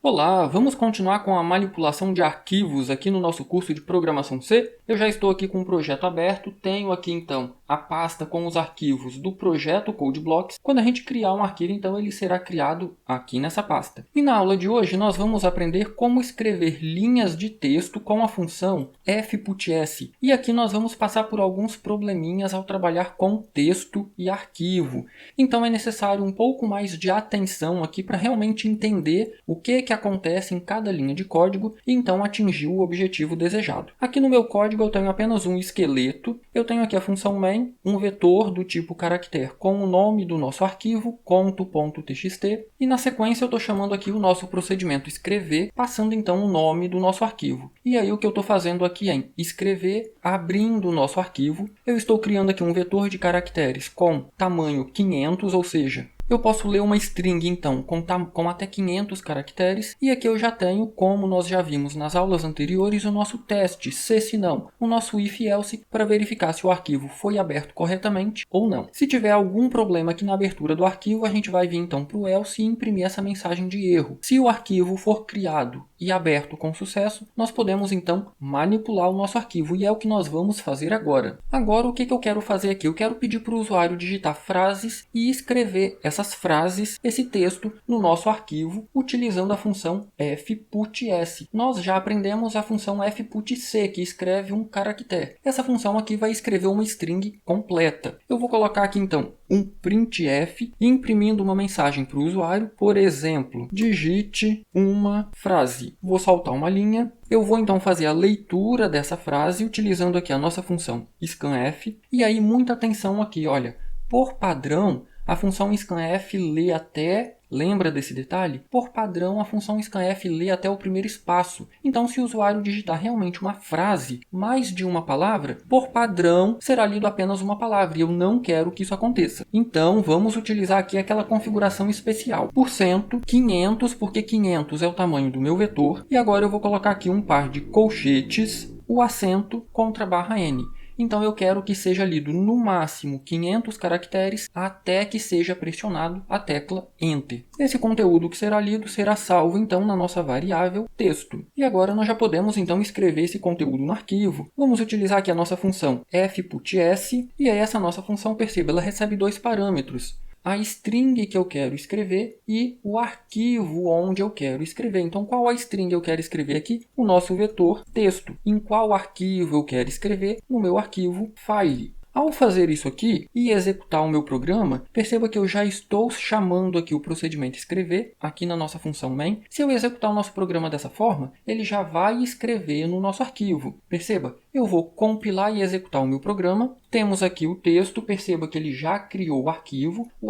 Olá, vamos continuar com a manipulação de arquivos aqui no nosso curso de Programação C? Eu já estou aqui com o projeto aberto, tenho aqui então a pasta com os arquivos do projeto CodeBlocks. Quando a gente criar um arquivo, então ele será criado aqui nessa pasta. E na aula de hoje nós vamos aprender como escrever linhas de texto com a função fputs. E aqui nós vamos passar por alguns probleminhas ao trabalhar com texto e arquivo. Então é necessário um pouco mais de atenção aqui para realmente entender o que acontece em cada linha de código e então atingir o objetivo desejado. Aqui no meu código eu tenho apenas um esqueleto, eu tenho aqui a função main, um vetor do tipo caractere com o nome do nosso arquivo, conto.txt, e na sequência eu estou chamando aqui o nosso procedimento escrever, passando então o nome do nosso arquivo. E aí o que eu estou fazendo aqui é escrever, abrindo o nosso arquivo, eu estou criando aqui um vetor de caracteres com tamanho 500, ou seja, eu posso ler uma string, então, com até 500 caracteres. E aqui eu já tenho, como nós já vimos nas aulas anteriores, o nosso teste, se não, o nosso if-else, para verificar se o arquivo foi aberto corretamente ou não. Se tiver algum problema aqui na abertura do arquivo, a gente vai vir então para o else e imprimir essa mensagem de erro. Se o arquivo for criado e aberto com sucesso, nós podemos então manipular o nosso arquivo. E é o que nós vamos fazer agora. Agora, o que eu quero fazer aqui? Eu quero pedir para o usuário digitar frases e escrever essas frases, esse texto, no nosso arquivo, utilizando a função fputs. Nós já aprendemos a função fputc, que escreve um caractere. Essa função aqui vai escrever uma string completa. Eu vou colocar aqui então um printf, imprimindo uma mensagem para o usuário, por exemplo, digite uma frase. Vou saltar uma linha. Eu vou então fazer a leitura dessa frase utilizando aqui a nossa função scanf. E aí muita atenção aqui, olha, por padrão, a função scanf lê até, lembra desse detalhe? Por padrão, a função scanf lê até o primeiro espaço. Então, se o usuário digitar realmente uma frase, mais de uma palavra, por padrão, será lido apenas uma palavra. E eu não quero que isso aconteça. Então, vamos utilizar aqui aquela configuração especial. Porcento 500, porque 500 é o tamanho do meu vetor. E agora eu vou colocar aqui um par de colchetes, o acento contra a barra N. Então eu quero que seja lido no máximo 500 caracteres até que seja pressionado a tecla Enter. Esse conteúdo que será lido será salvo então na nossa variável texto. E agora nós já podemos então escrever esse conteúdo no arquivo. Vamos utilizar aqui a nossa função fputs e aí essa nossa função, perceba, ela recebe dois parâmetros. A string que eu quero escrever e o arquivo onde eu quero escrever. Então, qual a string eu quero escrever aqui? O nosso vetor texto. Em qual arquivo eu quero escrever? No meu arquivo file. Ao fazer isso aqui e executar o meu programa, perceba que eu já estou chamando aqui o procedimento escrever, aqui na nossa função main. Se eu executar o nosso programa dessa forma, ele já vai escrever no nosso arquivo. Perceba, eu vou compilar e executar o meu programa. Temos aqui o texto, perceba que ele já criou o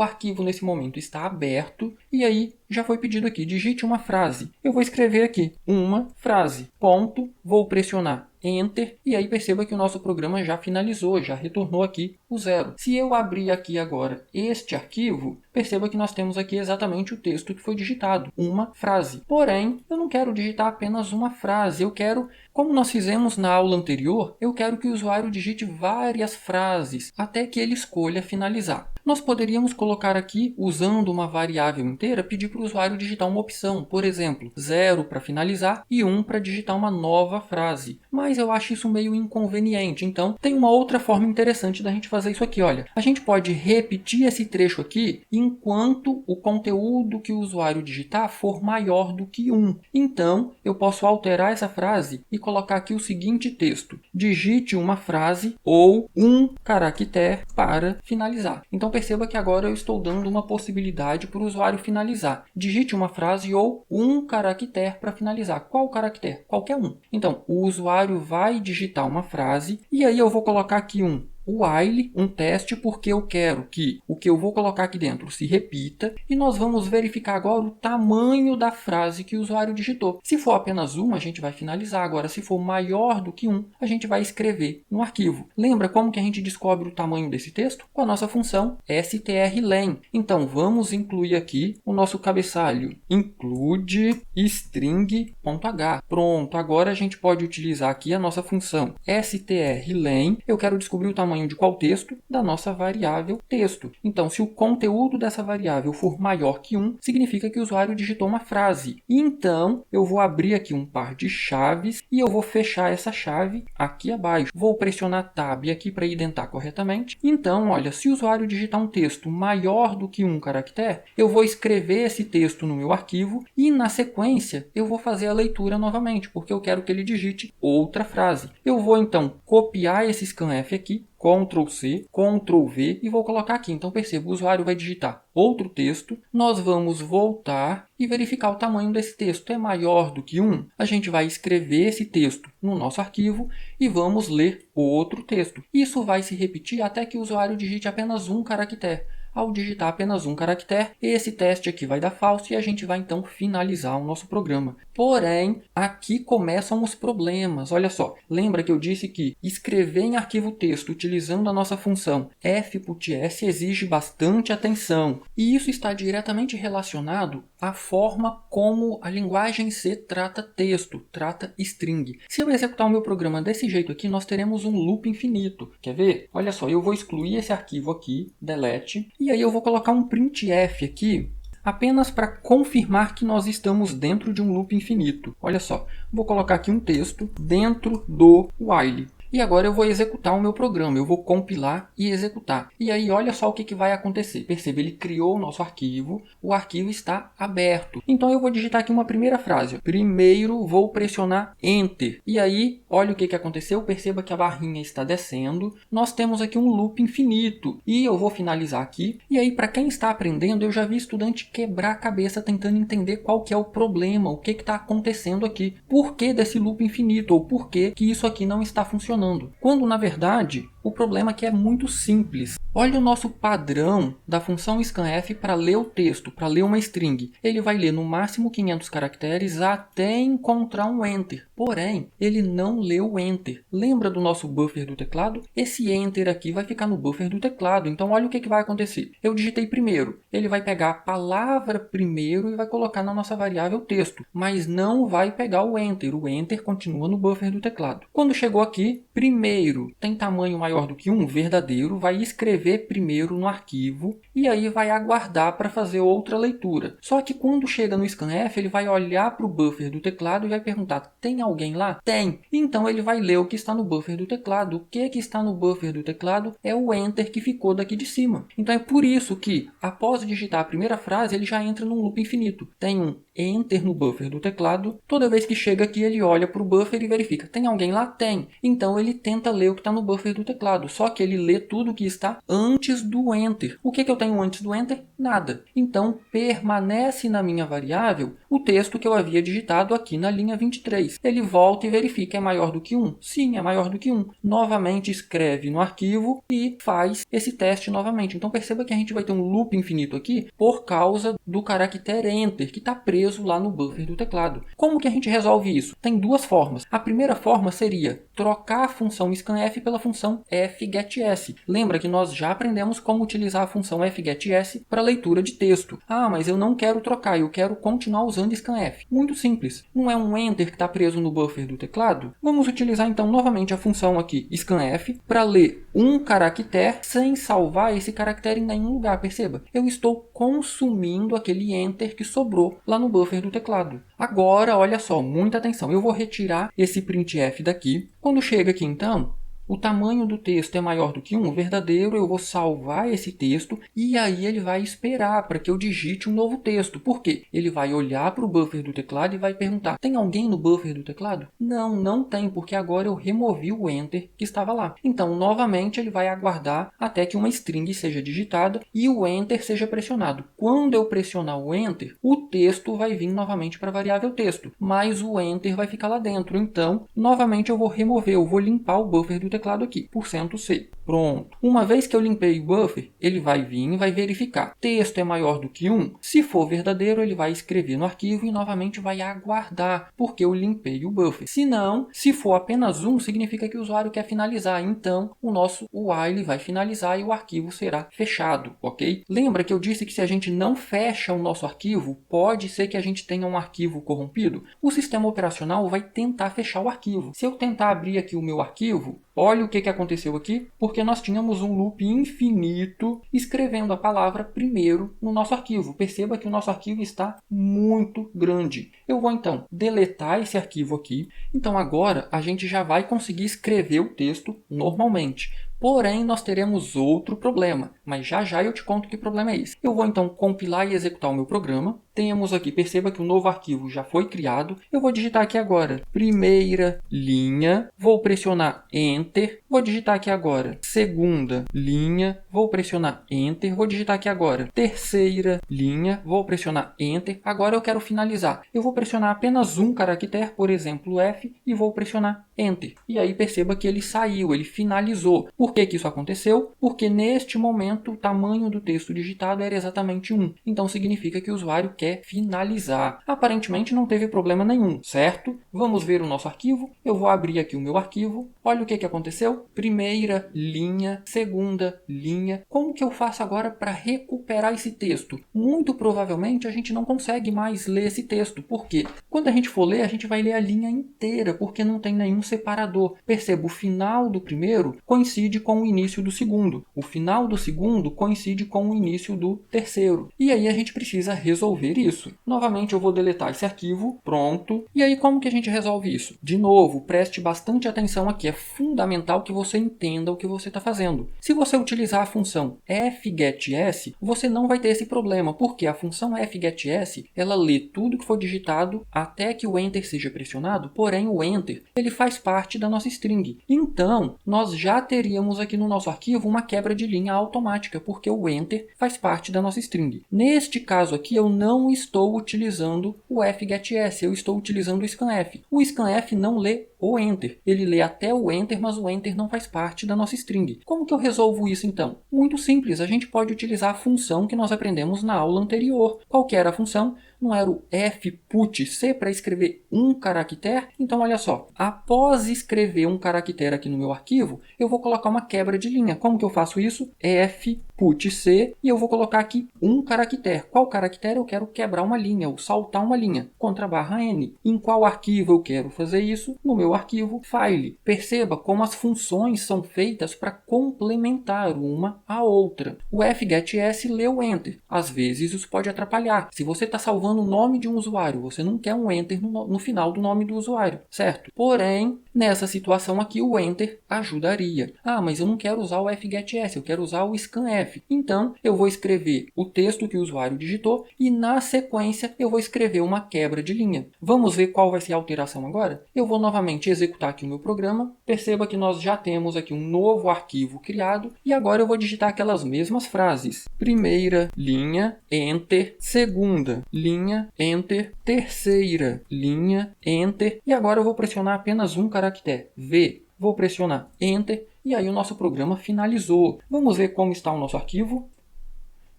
arquivo nesse momento está aberto, e aí já foi pedido aqui, digite uma frase. Eu vou escrever aqui, uma frase, ponto, vou pressionar Enter, e aí perceba que o nosso programa já finalizou, já retornou aqui o zero. Se eu abrir aqui agora este arquivo, perceba que nós temos aqui exatamente o texto que foi digitado, uma frase. Porém, eu não quero digitar apenas uma frase, eu quero, como nós fizemos na aula anterior, eu quero que o usuário digite várias frases, até que ele escolha finalizar. Nós poderíamos colocar aqui, usando uma variável inteira, pedir para o usuário digitar uma opção, por exemplo, 0 para finalizar e 1 para digitar uma nova frase. Mas eu acho isso meio inconveniente, então tem uma outra forma interessante da gente fazer isso aqui. Olha, a gente pode repetir esse trecho aqui enquanto o conteúdo que o usuário digitar for maior do que 1. Então, eu posso alterar essa frase e colocar aqui o seguinte texto: digite uma frase ou um caractere para finalizar. Então, perceba que agora eu estou dando uma possibilidade para o usuário finalizar. Digite uma frase ou um caractere para finalizar. Qual caractere? Qualquer um. Então, o usuário vai digitar uma frase e aí eu vou colocar aqui um while, um teste, porque eu quero que o que eu vou colocar aqui dentro se repita, e nós vamos verificar agora o tamanho da frase que o usuário digitou. Se for apenas uma, a gente vai finalizar. Agora, se for maior do que um, a gente vai escrever no arquivo. Lembra como que a gente descobre o tamanho desse texto? Com a nossa função strlen. Então, vamos incluir aqui o nosso cabeçalho include string.h. Pronto, agora a gente pode utilizar aqui a nossa função strlen. Eu quero descobrir o tamanho tamanho de qual texto? Da nossa variável texto. Então, se o conteúdo dessa variável for maior que 1, significa que o usuário digitou uma frase. Então, eu vou abrir aqui um par de chaves e eu vou fechar essa chave aqui abaixo. Vou pressionar Tab aqui para identar corretamente. Então, olha, se o usuário digitar um texto maior do que um caractere, eu vou escrever esse texto no meu arquivo e, na sequência, eu vou fazer a leitura novamente, porque eu quero que ele digite outra frase. Eu vou, então, copiar esse scanf aqui, Ctrl C, Ctrl V e vou colocar aqui. Então perceba, o usuário vai digitar outro texto, nós vamos voltar e verificar o tamanho desse texto. É maior do que 1? A gente vai escrever esse texto no nosso arquivo e vamos ler outro texto. Isso vai se repetir até que o usuário digite apenas um caractere. Ao digitar apenas um caractere, esse teste aqui vai dar falso e a gente vai então finalizar o nosso programa. Porém, aqui começam os problemas. Olha só, lembra que eu disse que escrever em arquivo texto utilizando a nossa função fputs exige bastante atenção. E isso está diretamente relacionado à forma como a linguagem C trata texto, trata string. Se eu executar o meu programa desse jeito aqui, nós teremos um loop infinito. Quer ver? Olha só, eu vou excluir esse arquivo aqui, delete, e aí eu vou colocar um printf aqui, apenas para confirmar que nós estamos dentro de um loop infinito. Olha só, vou colocar aqui um texto dentro do while. E agora eu vou executar o meu programa, eu vou compilar e executar. E aí olha só o que vai acontecer. Perceba, ele criou o nosso arquivo, o arquivo está aberto. Então eu vou digitar aqui uma primeira frase. Primeiro vou pressionar Enter. E aí, olha o que aconteceu, perceba que a barrinha está descendo. Nós temos aqui um loop infinito. E eu vou finalizar aqui. E aí, para quem está aprendendo, eu já vi estudante quebrar a cabeça tentando entender qual que é o problema, o que está acontecendo aqui. Por que desse loop infinito? Ou por que isso aqui não está funcionando? Quando, na verdade, o problema aqui é muito simples. Olha o nosso padrão da função scanf para ler o texto, para ler uma string. Ele vai ler no máximo 500 caracteres até encontrar um enter. Porém, ele não leu o enter. Lembra do nosso buffer do teclado? Esse enter aqui vai ficar no buffer do teclado. Então, olha o que vai acontecer. Eu digitei primeiro. Ele vai pegar a palavra primeiro e vai colocar na nossa variável texto. Mas não vai pegar o enter. O enter continua no buffer do teclado. Quando chegou aqui, primeiro tem tamanho maior do que 1, verdadeiro, vai escrever primeiro no arquivo e aí vai aguardar para fazer outra leitura. Só que quando chega no scanf, ele vai olhar para o buffer do teclado e vai perguntar, tem alguém lá? Tem! Então ele vai ler o que está no buffer do teclado. O que está no buffer do teclado é o enter que ficou daqui de cima. Então é por isso que, após digitar a primeira frase, ele já entra num loop infinito. Tem um enter no buffer do teclado. Toda vez que chega aqui, ele olha para o buffer e verifica, tem alguém lá? Tem! Então ele tenta ler o que está no buffer do teclado, só que ele lê tudo que está antes do enter. O que eu tenho antes do enter? Nada. Então permanece na minha variável o texto que eu havia digitado aqui na linha 23. Ele volta e verifica, é maior do que 1? Sim, é maior do que 1. Novamente escreve no arquivo e faz esse teste novamente. Então perceba que a gente vai ter um loop infinito aqui por causa do caractere enter, que está preso lá no buffer do teclado. Como que a gente resolve isso? Tem duas formas. A primeira forma seria trocar a função scanf pela função fgets. Lembra que nós já aprendemos como utilizar a função fgets para leitura de texto. Ah, mas eu não quero trocar, eu quero continuar usando scanf. Muito simples. Não é um enter que está preso no buffer do teclado? Vamos utilizar então novamente a função aqui scanf para ler um caractere sem salvar esse caractere em nenhum lugar. Perceba, eu estou consumindo aquele enter que sobrou lá no buffer do teclado. Agora, olha só, muita atenção. Eu vou retirar esse printf daqui. Quando chega aqui então, o tamanho do texto é maior do que 1, verdadeiro, eu vou salvar esse texto e aí ele vai esperar para que eu digite um novo texto. Por quê? Ele vai olhar para o buffer do teclado e vai perguntar, tem alguém no buffer do teclado? Não, não tem, porque agora eu removi o enter que estava lá. Então, novamente, ele vai aguardar até que uma string seja digitada e o enter seja pressionado. Quando eu pressionar o enter, o texto vai vir novamente para a variável texto, mas o enter vai ficar lá dentro. Então, novamente eu vou remover, eu vou limpar o buffer do teclado aqui, %C. Pronto. Uma vez que eu limpei o buffer, ele vai vir e vai verificar. Texto é maior do que 1? Se for verdadeiro, ele vai escrever no arquivo e novamente vai aguardar, porque eu limpei o buffer. Se não, se for apenas 1, significa que o usuário quer finalizar. Então, o nosso while vai finalizar e o arquivo será fechado, ok? Lembra que eu disse que se a gente não fecha o nosso arquivo, pode ser que a gente tenha um arquivo corrompido? O sistema operacional vai tentar fechar o arquivo. Se eu tentar abrir aqui o meu arquivo, olha o que aconteceu aqui, porque nós tínhamos um loop infinito escrevendo a palavra primeiro no nosso arquivo. Perceba que o nosso arquivo está muito grande. Eu vou então deletar esse arquivo aqui. Então agora a gente já vai conseguir escrever o texto normalmente. Porém, nós teremos outro problema, mas já já eu te conto que problema é esse. Eu vou então compilar e executar o meu programa. Temos aqui, perceba que o novo arquivo já foi criado. Eu vou digitar aqui agora, primeira linha, vou pressionar Enter. Vou digitar aqui agora, segunda linha, vou pressionar Enter. Vou digitar aqui agora, terceira linha, vou pressionar Enter. Agora eu quero finalizar. Eu vou pressionar apenas um caractere, por exemplo, F, e vou pressionar Enter. E aí perceba que ele saiu, ele finalizou. Por que isso aconteceu? Porque neste momento o tamanho do texto digitado era exatamente 1. Então significa que o usuário quer finalizar. Aparentemente não teve problema nenhum, certo? Vamos ver o nosso arquivo. Eu vou abrir aqui o meu arquivo. Olha o que aconteceu. Primeira linha, segunda linha. Como que eu faço agora para recuperar esse texto? Muito provavelmente a gente não consegue mais ler esse texto. Por quê? Quando a gente for ler, a gente vai ler a linha inteira, porque não tem nenhum separador. Perceba, o final do primeiro coincide com o início do segundo. O final do segundo coincide com o início do terceiro. E aí a gente precisa resolver isso. Novamente eu vou deletar esse arquivo. Pronto. E aí como que a gente resolve isso? De novo, preste bastante atenção aqui. É fundamental que você entenda o que você está fazendo. Se você utilizar a função fgetS, você não vai ter esse problema, porque a função fgetS, ela lê tudo que for digitado até que o Enter seja pressionado, porém o Enter, ele faz parte da nossa string. Então, nós já teríamos aqui no nosso arquivo uma quebra de linha automática, porque o Enter faz parte da nossa string. Neste caso aqui, eu não estou utilizando o fgetS, eu estou utilizando o scanf. O scanf não lê o Enter. Ele lê até o Enter, mas o Enter não faz parte da nossa string. Como que eu resolvo isso então? Muito simples, a gente pode utilizar a função que nós aprendemos na aula anterior. Qual que era a função? Não era o fputC para escrever um caractere? Então olha só, após escrever um caractere aqui no meu arquivo, eu vou colocar uma quebra de linha. Como que eu faço isso? fputC e eu vou colocar aqui um caractere. Qual caractere? Eu quero quebrar uma linha, ou saltar uma linha, contra barra N. Em qual arquivo eu quero fazer isso? No meu arquivo file. Perceba como as funções são feitas para complementar uma a outra. O fgetS lê o Enter. Às vezes isso pode atrapalhar. Se você está salvando o nome de um usuário, você não quer um Enter no final do nome do usuário, certo? Porém, nessa situação aqui, o Enter ajudaria. Ah, mas eu não quero usar o fgetS, eu quero usar o scanf. Então, eu vou escrever o texto que o usuário digitou e, na sequência, eu vou escrever uma quebra de linha. Vamos ver qual vai ser a alteração agora? Eu vou novamente executar aqui o meu programa. Perceba que nós já temos aqui um novo arquivo criado e agora eu vou digitar aquelas mesmas frases. Primeira linha, Enter. Segunda linha, Enter. Terceira linha, Enter. E agora eu vou pressionar apenas um caractere, V. Vou pressionar Enter e aí o nosso programa finalizou. Vamos ver como está o nosso arquivo.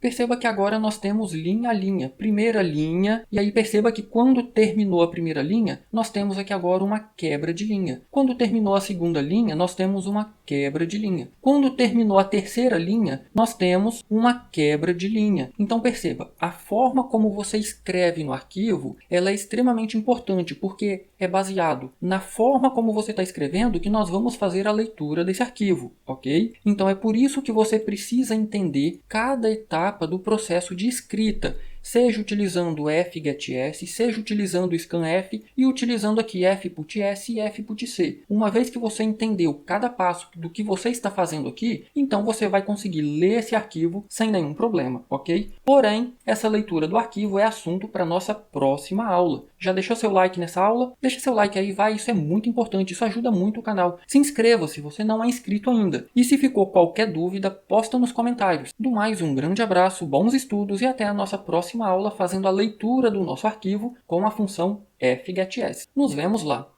Perceba que agora nós temos linha a linha, primeira linha, e aí perceba que quando terminou a primeira linha, nós temos aqui agora uma quebra de linha. Quando terminou a segunda linha, nós temos uma quebra de linha. Quando terminou a terceira linha, nós temos uma quebra de linha. Então perceba, a forma como você escreve no arquivo, ela é extremamente importante, porque é baseado na forma como você está escrevendo que nós vamos fazer a leitura desse arquivo, ok? Então é por isso que você precisa entender cada etapa do processo de escrita, seja utilizando o fgetS, seja utilizando o scanf e utilizando aqui fputS e fputC. Uma vez que você entendeu cada passo do que você está fazendo aqui, então você vai conseguir ler esse arquivo sem nenhum problema, ok? Porém, essa leitura do arquivo é assunto para nossa próxima aula. Já deixou seu like nessa aula? Deixa seu like aí, vai, isso é muito importante, isso ajuda muito o canal. Se inscreva se você não é inscrito ainda. E se ficou qualquer dúvida, posta nos comentários. Do mais, um grande abraço, bons estudos e até a nossa próxima aula fazendo a leitura do nosso arquivo com a função fgetS. Nos vemos lá!